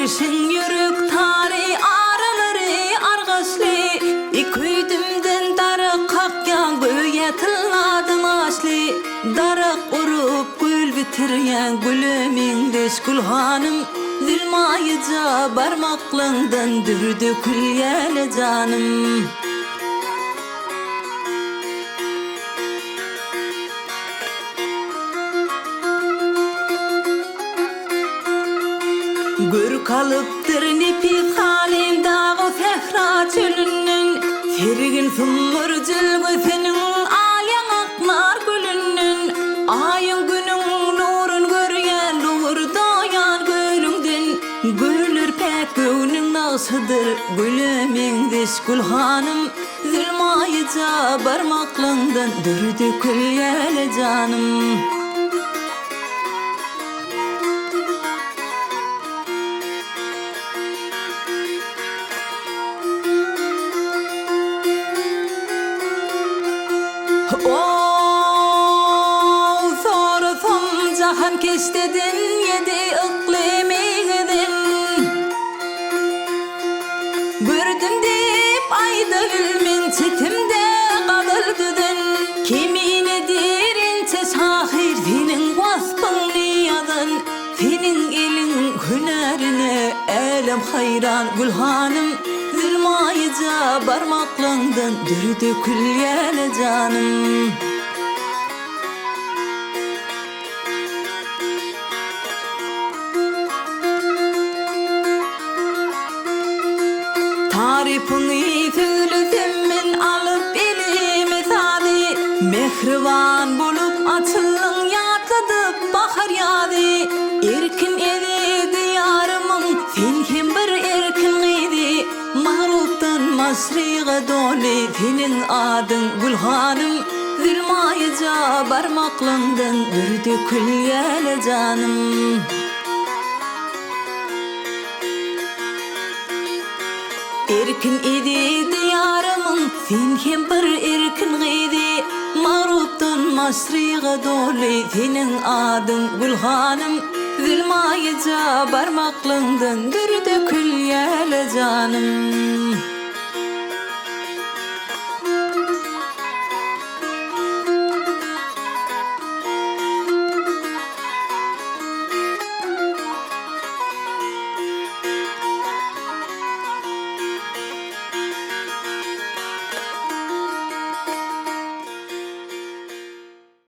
girişin yürük tari araları argaçlı İküydümden darı kakyan göğe tılladım aşlı Darı kurup gül bitiryen gülümündeş gülhanım Zilmayıca barmaklığından dürdü külyele canım Gör kalıptır nipik halim dağı sehra çölünün Fergin summur cılgı senin alyan akmar gülünün Ayın günün nurun göryen nur doyan gölündün Gülür pek gönün nasıdır gülümün diş gülhanım Zilmayıca barmaklığından dürdü külyele canım Sorusum cahan keştedin yedi iklimiydin Gördüm deyip ayda gülmin çetimde kalırdın Kimine ince şahir senin vasfın niyadın Senin elin hünerine elem hayran gülhanım Zilmayıca barmaklığından dürdü külyele canım Tarifini söylesem men alıp elime sadi Mehriban bulup açıllın yatladıp bahar yadi Erkin edi diyarımın sen hem bir erkin idi Mağluptan masriğe doli senin adın gülhanım Zilmayıca barmaklığından dürdü külyele canım Erkin idi diyarımın sen hem bir erkin idi Mağruptan masriğe doli senin adın gülhanım Zilmayıca barmaklığından dürdü külyele canım